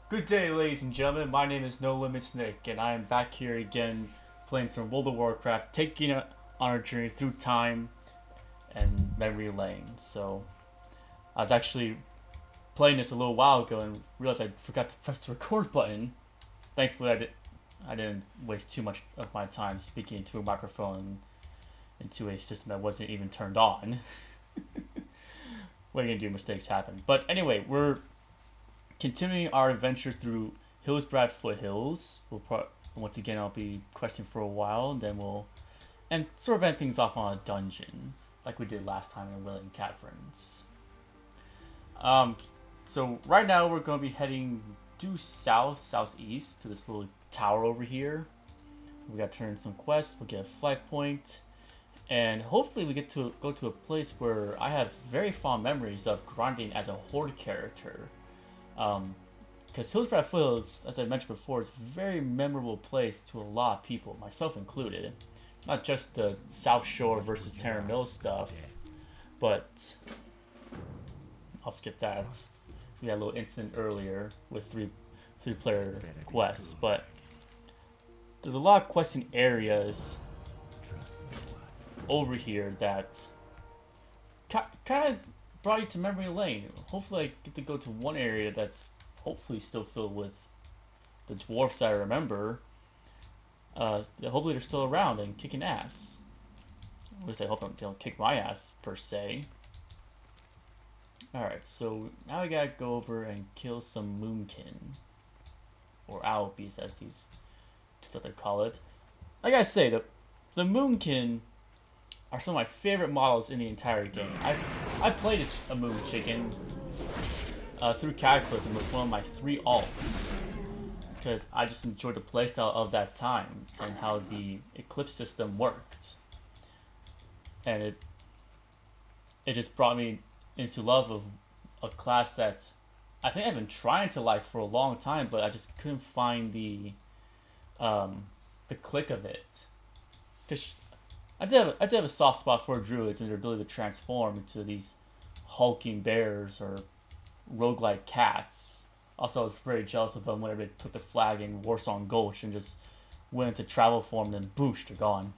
Good day, ladies and gentlemen. My name is No Limits Nick, and I am back here again playing some World of Warcraft, taking it on our journey through time and memory lane. So, I was actually playing this a little while ago and realized I forgot to press the record button. Thankfully, I didn't waste too much of my time speaking into a microphone into a system that wasn't even turned on. What are you gonna do? Mistakes happen. But anyway, we're continuing our adventure through Hillsbrad Foothills. Once again, I'll be questing for a while, and then we'll sort of end things off on a dungeon, like we did last time in Will and Catherine's. Um, so right now we're going to be heading due southeast to this little tower over here. We got to turn some quests. We'll get a flight point, and hopefully we get to go to a place where I have very fond memories of grinding as a horde character. Because Hillsbrad Foothills, as I mentioned before, is a very memorable place to a lot of people, myself included. Not just the South Shore versus Terra Mill stuff, but I'll skip that. So we had a little incident earlier with three player quests, but there's a lot of questing areas over here that kind of brought you to memory lane. Hopefully I get to go to one area that's hopefully still filled with the dwarfs I remember. Hopefully they're still around and kicking ass. At least I hope they don't kick my ass, per se. Alright, so now I gotta go over and kill some moonkin. Or owl beasts, as these what they call it. I gotta say, the moonkin are some of my favorite models in the entire game. I played a moon chicken through Cataclysm with one of my 3 alts, because I just enjoyed the playstyle of that time and how the Eclipse system worked. And it just brought me into love of a class that I think I've been trying to like for a long time, but I just couldn't find the click of it. Because I did have a soft spot for druids and their ability to transform into these hulking bears or roguelike cats. Also, I was very jealous of them whenever they took the flag in Warsong Gulch and just went into travel form and then boosh, they're gone.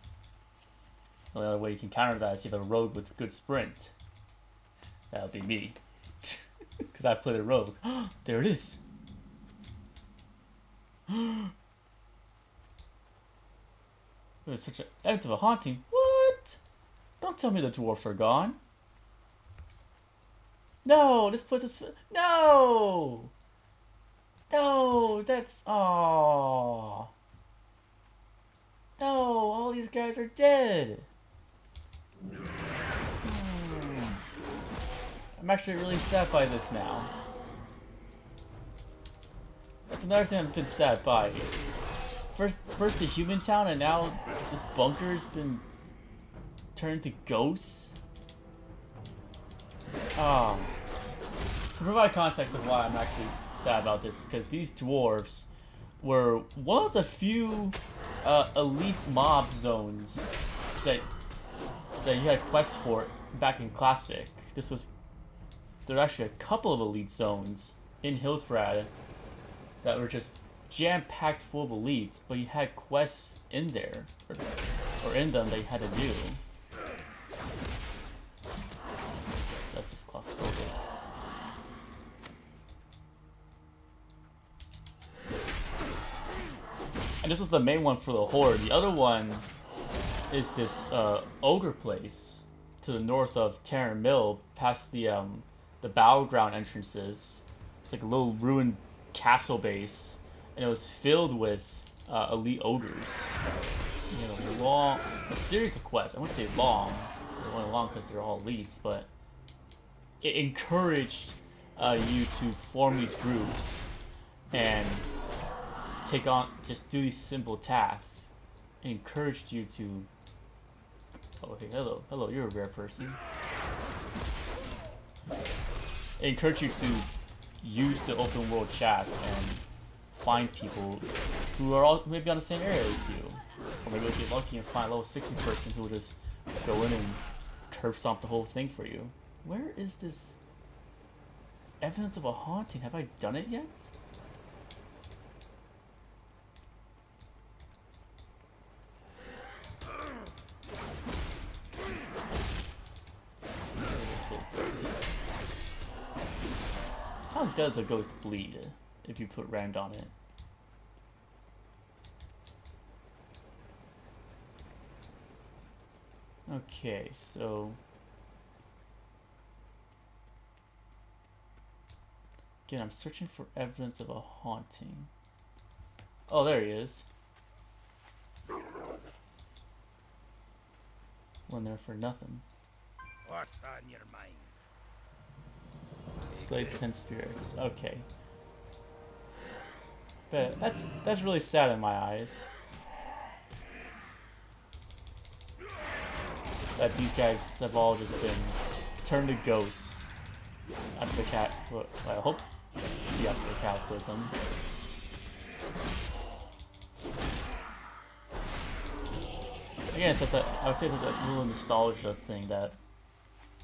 The only other way you can counter that is you have a rogue with good sprint. That would be me. Because I play the rogue. There it is. It was such an evidence of a haunting. What? Don't tell me the dwarfs are gone. No, this place is... No! No, that's... Aww. No, all these guys are dead. I'm actually really sad by this now. That's another thing I've been sad by. First the human town, and now this bunker's been turned to ghosts. To provide context of why I'm actually sad about this, because these dwarves were one of the few elite mob zones that you had quests for back in Classic. There were actually a couple of elite zones in Hillsbrad that were just jam-packed full of elites, but you had quests in there, or in them that you had to do. That's just claustrophobic. And this was the main one for the Horde. The other one is this ogre place to the north of Terra Mill, past the battleground entrances. It's like a little ruined castle base, and it was filled with elite ogres. You know, a series of quests. I wouldn't say long. They're only long because they're all elites, but it encouraged you to form these groups and just do these simple tasks. It encouraged you to... Oh, hey, hello, you're a rare person. It encouraged you to use the open world chat and find people who are all maybe on the same area as you. Or maybe you'll get lucky and find a level 60 person who will just go in and curb stomp the whole thing for you. Where is this evidence of a haunting? Have I done it yet? How does a ghost bleed if you put rend on it? Okay, so again, I'm searching for evidence of a haunting. Oh, there he is. Went there for nothing. What's on your mind? Slayed 10 spirits. Okay. But that's really sad in my eyes. That these guys have all just been turned to ghosts after the cat. Well, I hope after the cataclysm. Again, it's I would say there's a little nostalgia thing that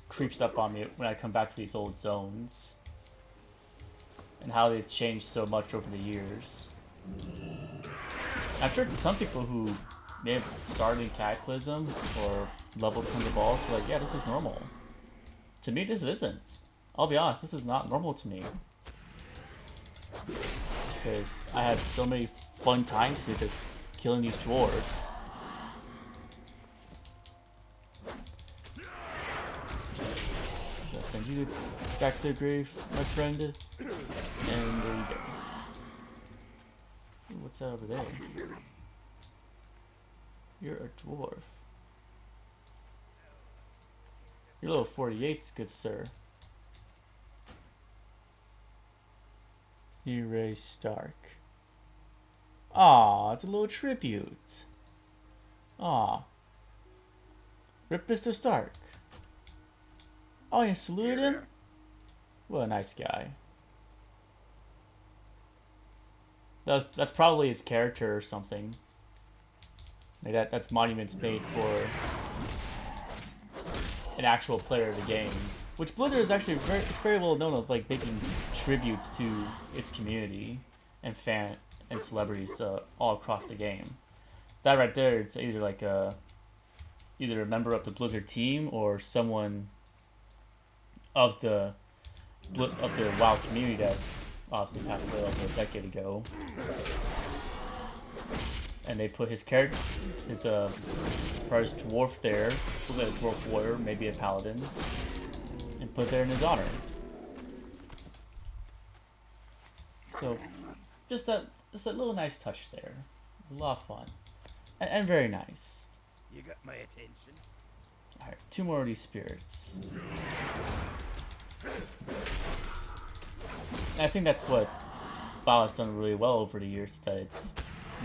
creeps up on me when I come back to these old zones, and how they've changed so much over the years. I'm sure to some people who may have started in Cataclysm or leveled tons of balls, like, yeah, this is normal. To me, this isn't. I'll be honest, this is not normal to me. Because I had so many fun times here just killing these dwarves. I'll send you back to the grave, my friend. And there you go. Ooh, what's that over there? You're a dwarf. You're level 48, good sir. Ray Stark. Aw, it's a little tribute. Aw. Rip Mr. Stark. Oh, you saluted him? What a nice guy. That's probably his character or something. Like that's monuments made for an actual player of the game. Which Blizzard is actually very well known of, like making tributes to its community and fan and celebrities all across the game. That right there, it's either like either a member of the Blizzard team or someone of the WoW community that obviously passed away like a decade ago. And they put his character, his dwarf there, probably a dwarf warrior, maybe a paladin, and put there in his honor. So, just that little nice touch there. A lot of fun, and very nice. You got my attention. All right, 2 more of these spirits. And I think that's what WoW has done really well over the years. That it's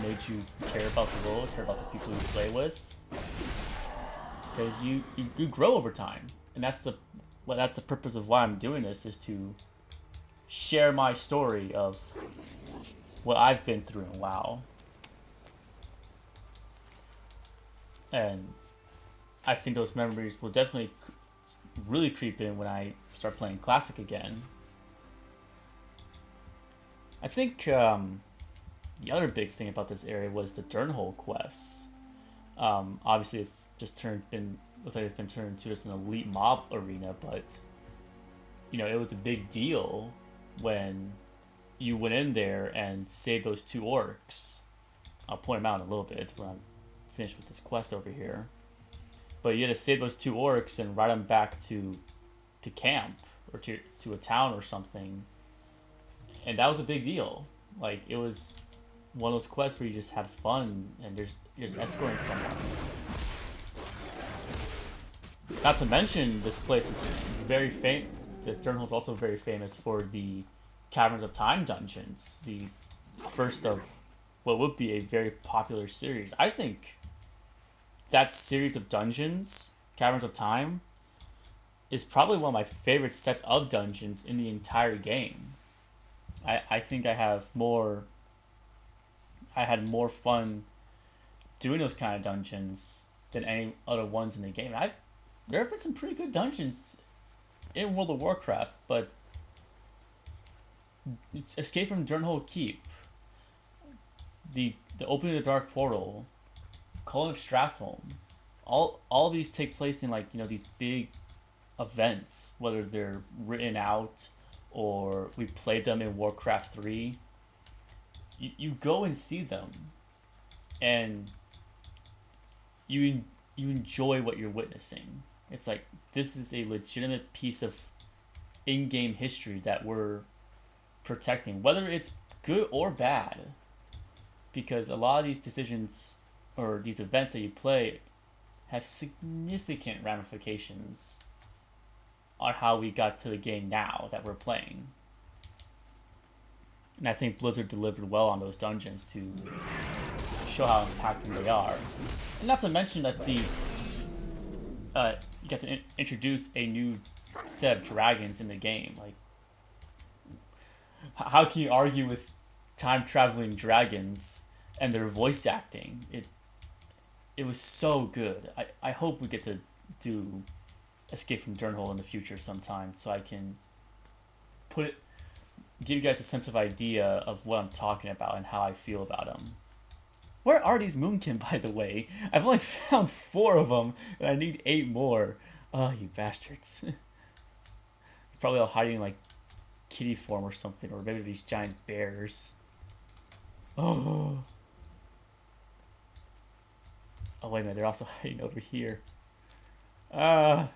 made you care about the world, care about the people you play with, because you grow over time, and that's the purpose of why I'm doing this, is to share my story of what I've been through in WoW. And I think those memories will definitely really creep in when I start playing Classic again. I think the other big thing about this area was the Durnhole quests. Obviously, it's just looks like it's been turned into just an elite mob arena, but you know, it was a big deal when you went in there and saved those 2 orcs. I'll point them out in a little bit when I'm finished with this quest over here. But you had to save those 2 orcs and ride them back to camp or to a town or something, and that was a big deal. Like, it was one of those quests where you just had fun and you're just escorting someone. Not to mention, this place is very famous. The Durnhole is also very famous for the Caverns of Time dungeons, the first of what would be a very popular series. I think that series of dungeons, Caverns of Time, is probably one of my favorite sets of dungeons in the entire game. I think I had more fun doing those kind of dungeons than any other ones in the game. There have been some pretty good dungeons in World of Warcraft, but Escape from Durnhole Keep, the Opening of the Dark Portal, Cullen of Stratholme, all these take place in, like, you know, these big events, whether they're written out or we played them in Warcraft 3, you go and see them, and you enjoy what you're witnessing. It's like this is a legitimate piece of in-game history that we're protecting, whether it's good or bad, because a lot of these decisions or these events that you play have significant ramifications on how we got to the game now that we're playing. And I think Blizzard delivered well on those dungeons to show how impactful they are. And not to mention that you get to introduce a new set of dragons in the game. Like, how can you argue with time-traveling dragons and their voice acting? It was so good. I hope we get to do Escape from Durnhole in the future sometime, so I can give you guys a sense of idea of what I'm talking about and how I feel about them. Where are these Moonkin, by the way? I've only found 4 of them, and I need 8 more. Oh, you bastards. Probably all hiding in, like, kitty form or something, or maybe these giant bears. Oh. Oh, wait a minute, they're also hiding over here. Why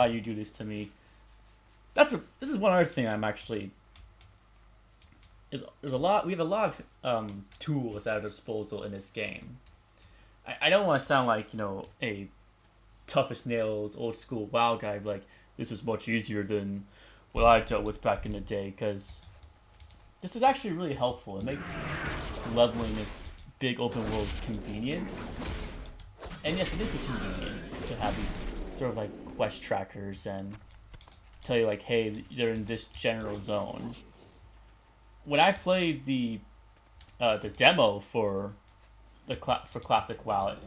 you do this to me? This is one other thing I'm actually... We have a lot of tools at our disposal in this game. I don't want to sound like, a tough as nails, old school WoW guy, like, this is much easier than what I dealt with back in the day, because this is actually really helpful. It makes leveling this big open world convenient. And yes, it is a convenience to have these sort of like quest trackers and tell you like, hey, you're in this general zone. When I played the demo for Classic WoW,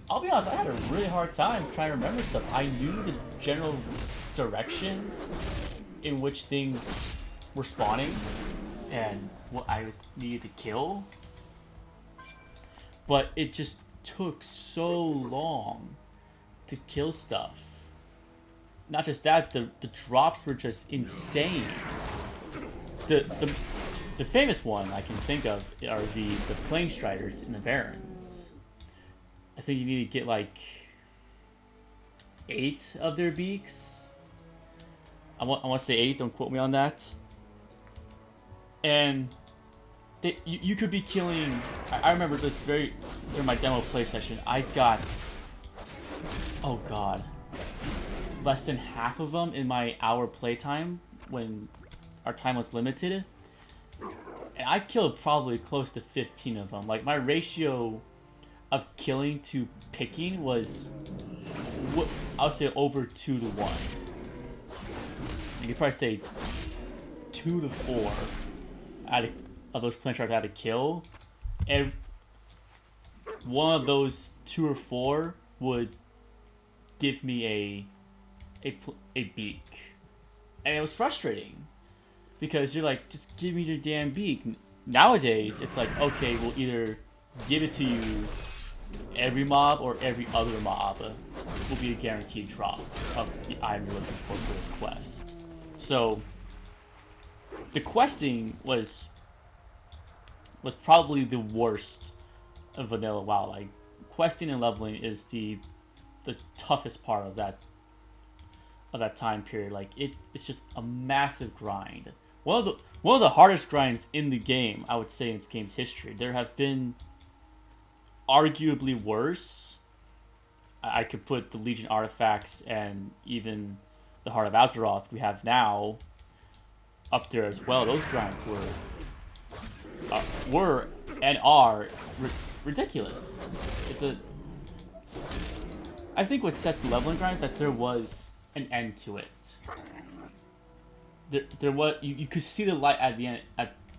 I'll be honest, I had a really hard time trying to remember stuff. I knew the general direction in which things were spawning and what I needed to kill, but it just took so long to kill stuff. Not just that, the drops were just insane. The famous one I can think of are the Plane Striders in the Barrens. I think you need to get like 8 of their beaks. I want to say 8, don't quote me on that. And you could be killing... I remember this during my demo play session, I got... Oh god. Less than half of them in my hour playtime when our time was limited. And I killed probably close to 15 of them. Like, my ratio of killing to picking was, I would say, over 2 to 1. You could probably say 2 to 4 of those Plane Sharks I had to kill. And one of those 2 or 4 would give me a beak. And it was frustrating. Because you're like, just give me your damn beak. Nowadays, it's like, okay, we'll either give it to you every mob or every other mob will be a guaranteed drop of the item you're looking for this quest. So, the questing was probably the worst of vanilla WoW. Like, questing and leveling is the toughest part of that time period. Like, it's just a massive grind. One of the hardest grinds in the game, I would say, in its game's history. There have been arguably worse. I could put the Legion artifacts and even the Heart of Azeroth we have now up there as well. Those grinds were and are ridiculous. I think what sets the leveling grind is that there was an end to it. There was you could see the light at the end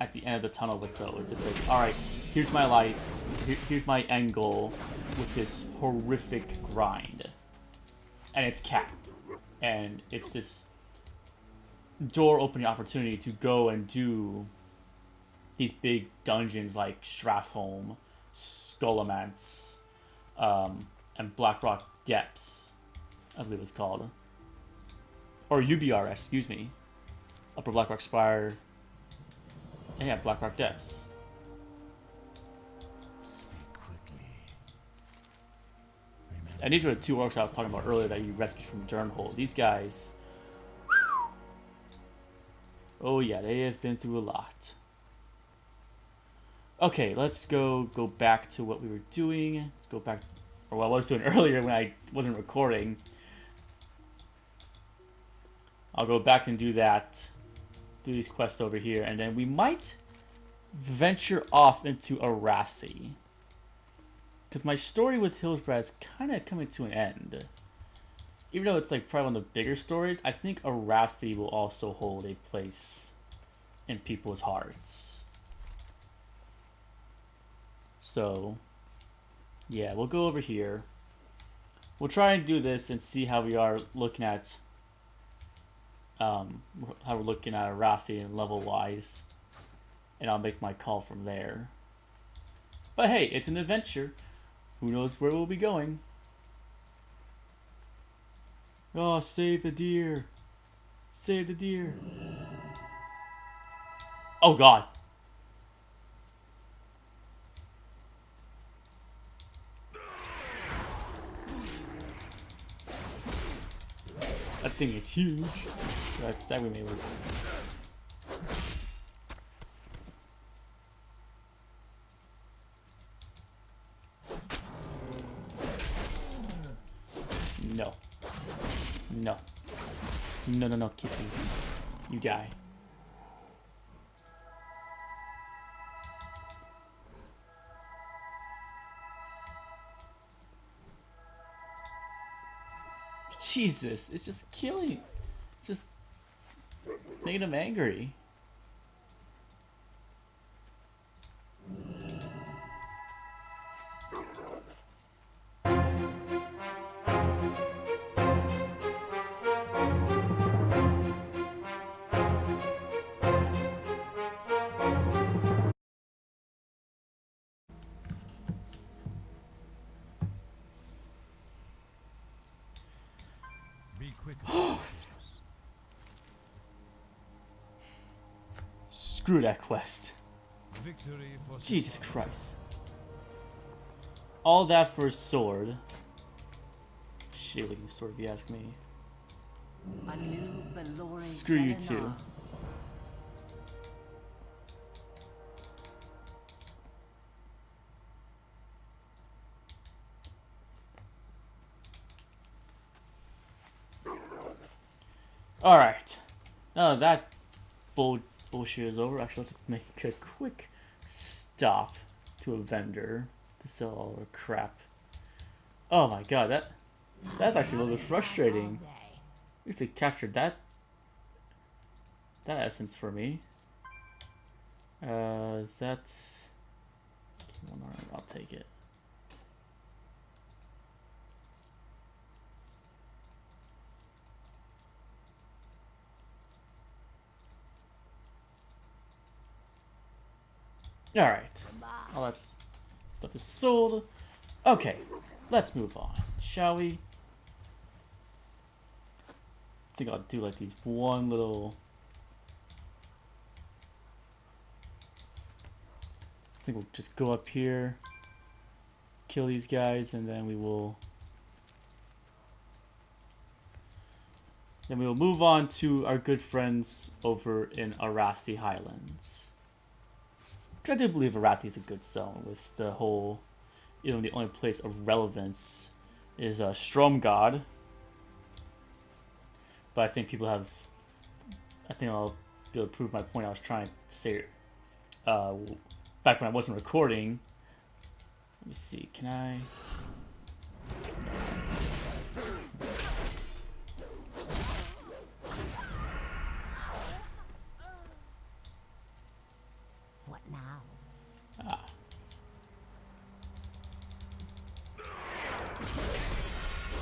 at the end of the tunnel with those. It's like, all right, here's my light, here's my end goal with this horrific grind, and it's capped, and it's this door opening opportunity to go and do these big dungeons like Strathholm, Skullomance, and Blackrock Depths, I believe it's called, or UBRS, excuse me. Upper Blackrock Spire, and yeah, Blackrock Depths. And these were the two orcs I was talking about earlier that you rescued from Durnhole. These guys, oh yeah, they have been through a lot. Okay, let's go back to what we were doing. Let's go back, or what I was doing earlier when I wasn't recording. I'll go back and do that. Do these quests over here, and then we might venture off into Arathi. Because my story with Hillsbrad is kind of coming to an end. Even though it's like probably one of the bigger stories, I think Arathi will also hold a place in people's hearts. So, yeah, we'll go over here. We'll try and do this and see how we are looking at how we're looking at Arathi and level wise, and I'll make my call from there. But hey, it's an adventure. Who knows where we'll be going? Oh, save the deer! Save the deer! Oh God! That thing is huge. That stab we made was. No. No. No, no, no, Kitty. You die. Jesus, it's just killing. Just making him angry. Screw that quest. Jesus Christ. All that for a sword. Shit looking sword if you ask me. Screw you too. Alright. Now that bullshit is over, actually let's just make a quick stop to a vendor to sell all our crap. Oh my god, that's actually a little bit frustrating. At least they captured that essence for me. Is that... I'll take it. Alright. All that stuff is sold. Okay, let's move on, shall we? I think I'll do like these one little... I think we'll just go up here, kill these guys, and then we will... Then we will move on to our good friends over in Arathi Highlands. Because I do believe Arathi is a good zone with the whole, you know, the only place of relevance is Stromgod. But I think people have, I think I'll be able to prove my point I was trying to say back when I wasn't recording. Let me see, can I?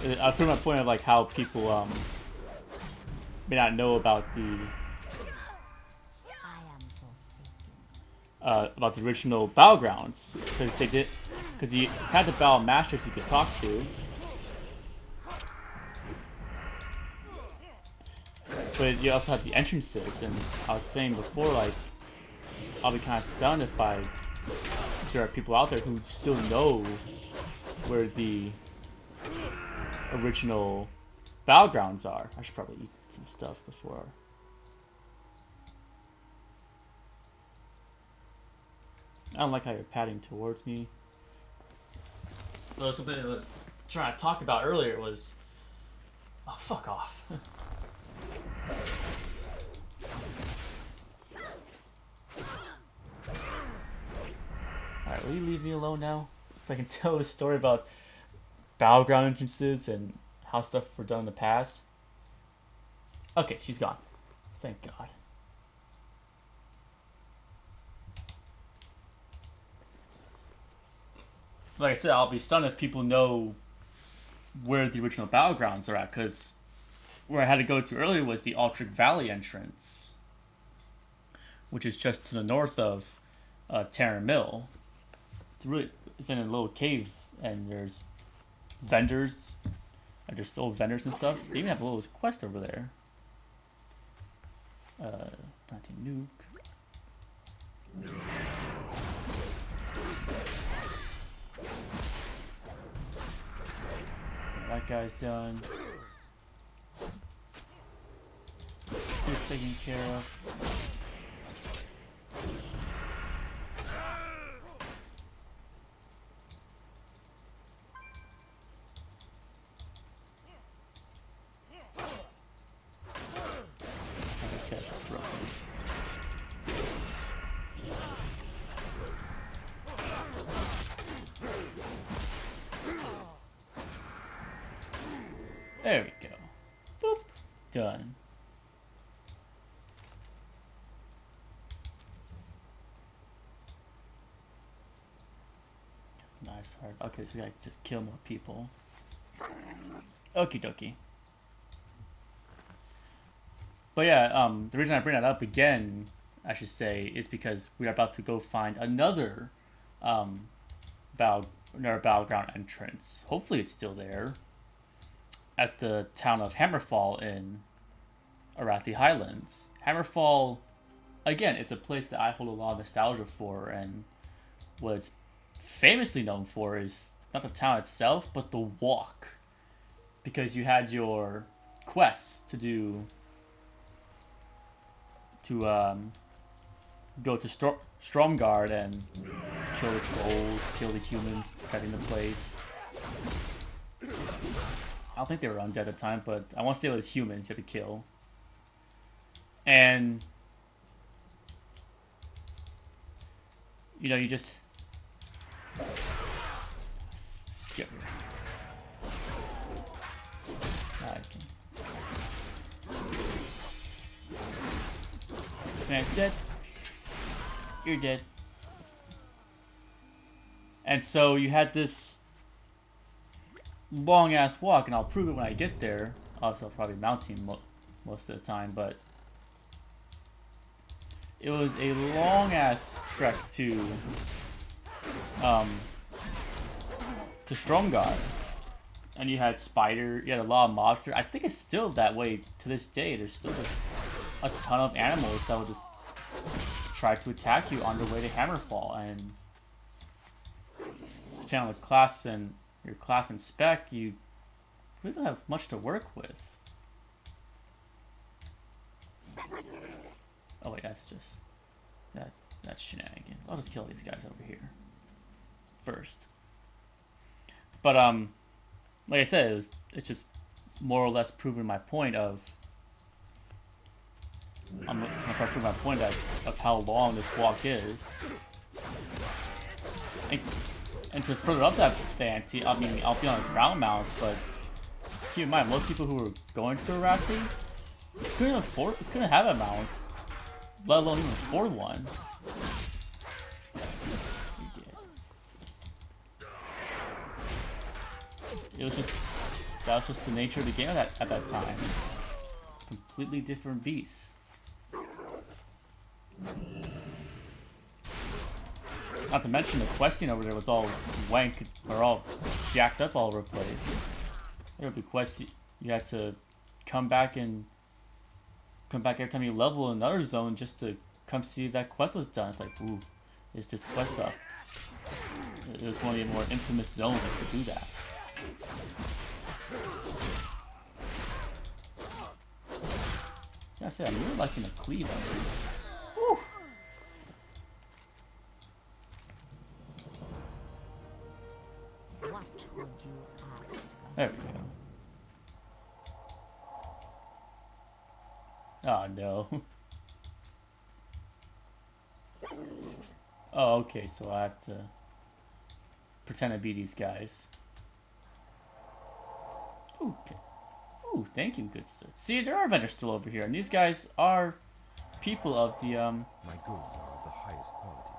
I was putting my point of like how people may not know about the original battlegrounds, because you had the battle masters you could talk to. But you also have the entrances, and I was saying before, like, I'll be kind of stunned if there are people out there who still know where the original battlegrounds are. I should probably eat some stuff before. I don't like how you're padding towards me. Well, something I was trying to talk about earlier was... Oh, fuck off. Alright, will you leave me alone now? So I can tell the story about battleground entrances and how stuff were done in the past. Okay, she's gone. Thank God. Like I said, I'll be stunned if people know where the original battlegrounds are at, because where I had to go to earlier was the Altric Valley entrance, which is just to the north of Terran Mill. It's in a little cave, and there's vendors. I just sold vendors and stuff. They even have a little quest over there. Planting nuke. That guy's done. He's taken care of. This guy's just broken. There we go. Boop. Done. Nice hard. Okay, so we gotta just kill more people. Okie dokie. But yeah, the reason I bring that up again, I should say, is because we are about to go find another battleground entrance. Hopefully it's still there. At the town of Hammerfall in Arathi Highlands. Hammerfall, again, it's a place that I hold a lot of nostalgia for, and what it's famously known for is not the town itself, but the walk. Because you had your quests to do to go to Stromgard and kill the trolls, kill the humans protecting the place. I don't think they were undead at the time, but I want to say it was humans you had to kill. And you know, you just get rid. This man's dead. You're dead. And so you had this long ass walk, and I'll prove it when I get there. Also, I'll probably mounting most of the time, but it was a long ass trek to Stromgard. And you had you had a lot of mobs. I think it's still that way to this day. There's still just a ton of animals that will just try to attack you on their way to Hammerfall, and depending on the class and your class and spec, you really don't have much to work with. Oh wait, that's just that's shenanigans. I'll just kill these guys over here first. But like I said, it's just more or less proving my point of I'm gonna try to prove my point of how long this walk is. And to further up that ante, I mean, I'll be on a ground mount, but keep in mind, most people who were going to Arathi couldn't have a mount, let alone even afford one. We did. That was just the nature of the game at that time. Completely different beast. Not to mention the questing over there was all wank, or all jacked up all over the place. There would be quests you had to come back and come back every time you level in another zone just to come see if that quest was done. It's like, ooh, is this quest up? It was one of the more infamous zones to do that. Yeah, I said I'm really liking the cleave on this. Woo! What would you ask? There we go. Oh no. Oh, okay, so I have to pretend to be these guys. Ooh, okay. Ooh, thank you, good sir. See, there are vendors still over here, and these guys are people of the My goods are of the highest quality.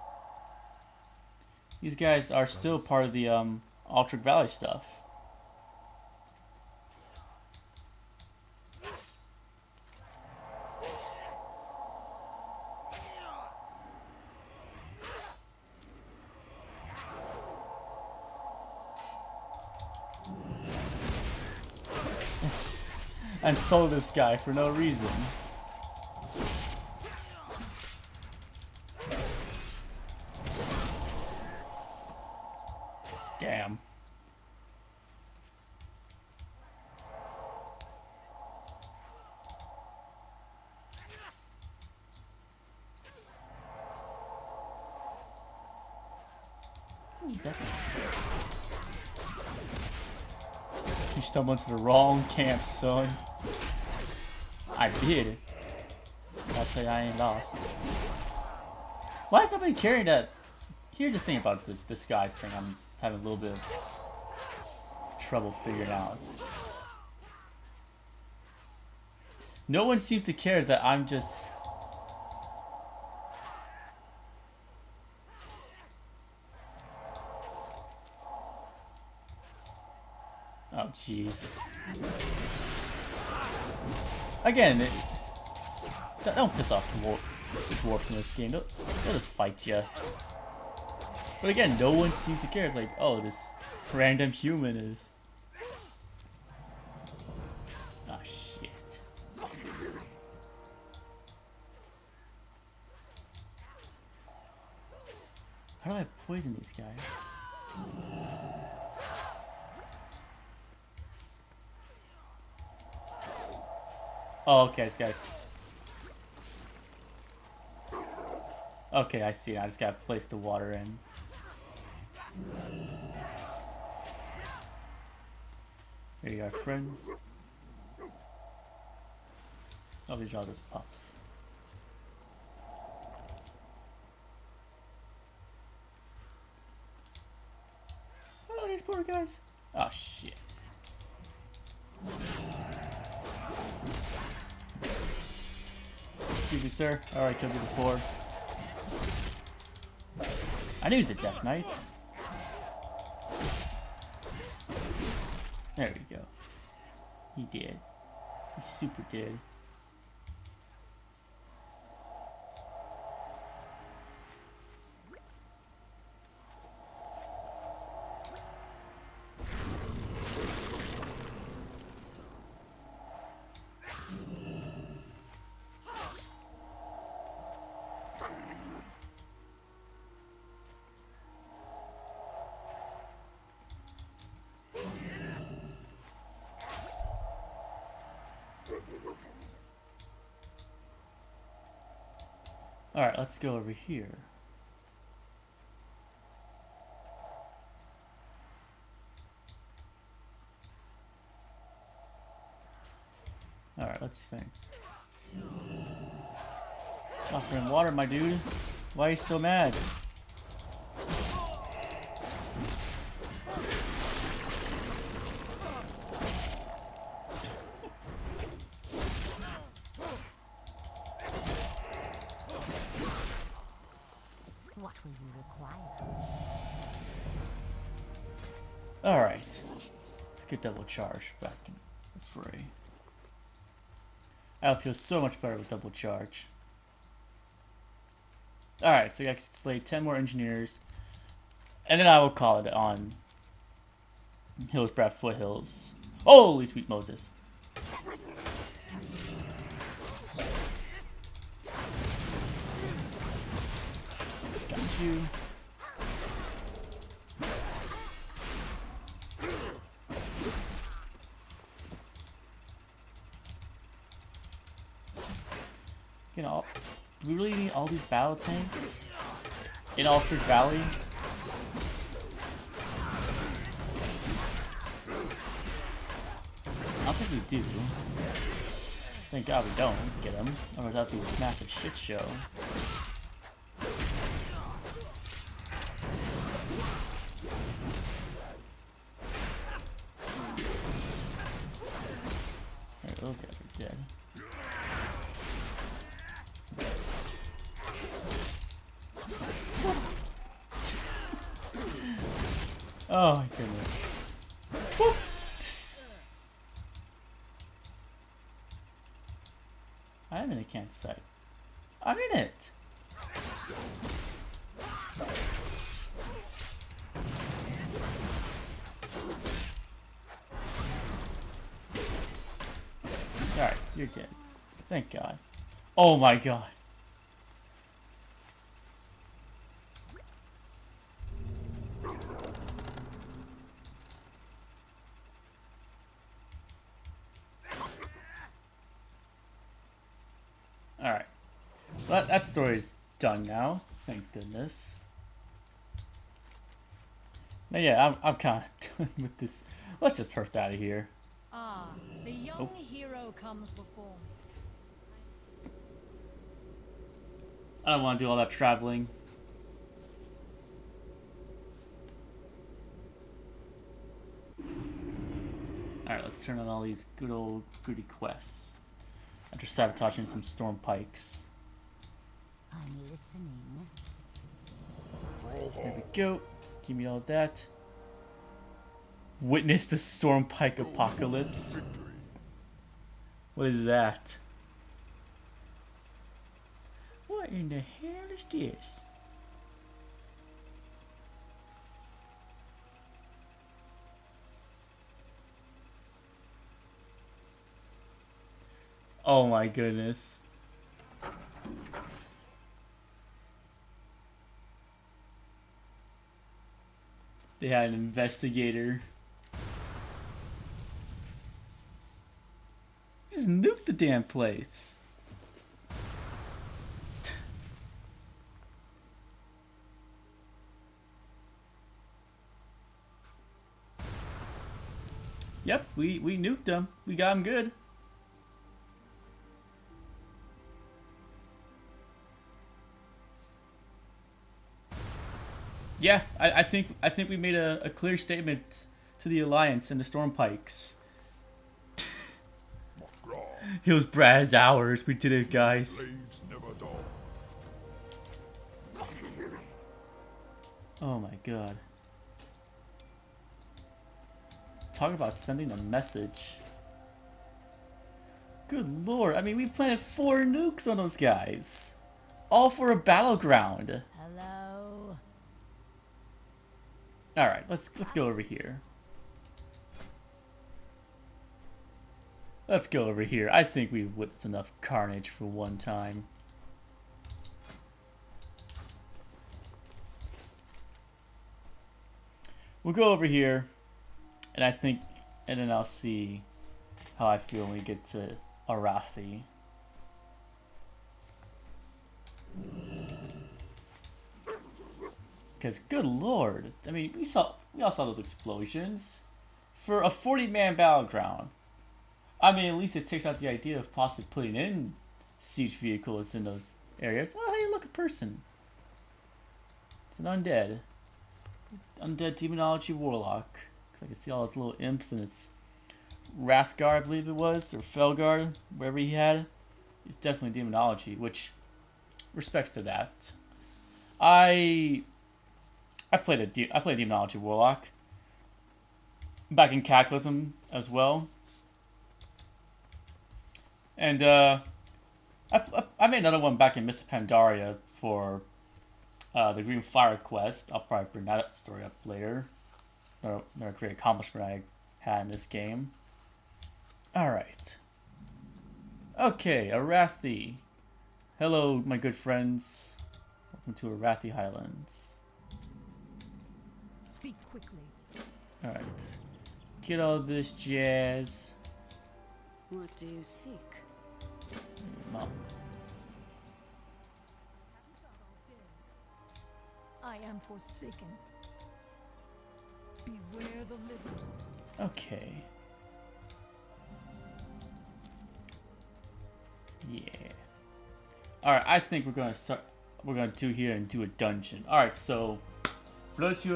These guys are still part of the Altric Valley stuff. And sold this guy for no reason. Damn. Ooh, definitely. You stumbled into the wrong camp, son. I did. I'll tell you, I ain't lost. Why is nobody carrying that? Here's the thing about this disguise thing. I'm having a little bit of trouble figuring out. No one seems to care that I'm just. Oh, jeez. Again, don't piss off the dwarfs in this game. They'll just fight you. But again, no one seems to care. It's like, oh, this random human is. Oh, shit. How do I poison these guys? Oh, okay, this guy's. Okay, I see. I just gotta place the water in. Here you are, friends. Oh, these are all just pups. Oh, these poor guys. Oh, shit. Excuse me, sir. Alright, killed you before. I knew he was a Death Knight. There we go. He did. He super did. Alright, let's go over here. Alright, let's think. Offering water, my dude. Why are you so mad? What will you require? Alright. Let's get double charge back in the fray. I'll feel so much better with double charge. Alright, so we got to slay 10 more engineers. And then I will call it on Hillsbrat Foothills. Holy sweet Moses. you. You know, do we really need all these battle tanks in Alfred Valley? I don't think we do. Thank God we don't get them, otherwise that'd be a massive shit show. Alright, those guys are dead. Oh my goodness. Whoop. I'm in a campsite. I'm in it! Alright, you're dead. Thank God. Oh my God. Alright. Well, that story's done now. Thank goodness. Now, yeah, I'm kind of done with this. Let's just hurt out of here. Ah, the young hero comes before me. I don't want to do all that traveling. Alright, let's turn on all these good old goody quests. After sabotaging some storm pikes. I'm listening. There we go. Give me all that. Witness the storm pike apocalypse. What is that? What in the hell is this? Oh my goodness. They had an investigator. Just nuked the damn place. Yep, we nuked them. We got them good. Yeah, I think we made a clear statement to the Alliance and the Stormpikes. It was Brad's hours. We did it, guys. Oh my God. Talk about sending a message. Good lord. I mean, we planted 4 nukes on those guys. All for a battleground. Hello. Alright, let's go over here. Let's go over here. I think we've witnessed enough carnage for one time. We'll go over here, and and then I'll see how I feel when we get to Arathi. Because, good lord, I mean, we all saw those explosions for a 40-man battleground. I mean, at least it takes out the idea of possibly putting in siege vehicles in those areas. Oh, hey, look, a person. It's an undead. Undead Demonology Warlock. I can see all his little imps and its Wrathguard, I believe it was, or Felguard, wherever he had. He's definitely Demonology, which respects to that. I played Demonology Warlock back in Cataclysm as well, and I made another one back in Mists of Pandaria for the Green Fire quest. I'll probably bring that story up later. Another great accomplishment I had in this game. All right. Okay, Arathi. Hello, my good friends. Welcome to Arathi Highlands. Speak quickly. Alright. Get all this jazz. What do you seek? Mom. I am forsaken. Beware the living. Okay. Yeah. Alright, I think we're gonna start. We're gonna do here and do a dungeon. Alright, so for those who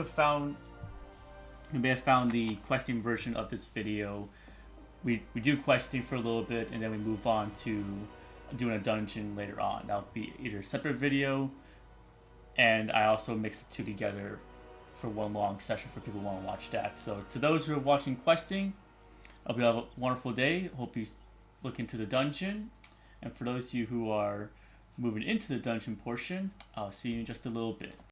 may have found the questing version of this video, we do questing for a little bit and then we move on to doing a dungeon later on. That'll be either a separate video, and I also mix the two together for one long session for people who want to watch that. So to those who are watching questing, I hope you have a wonderful day. Hope you look into the dungeon. And for those of you who are moving into the dungeon portion, I'll see you in just a little bit.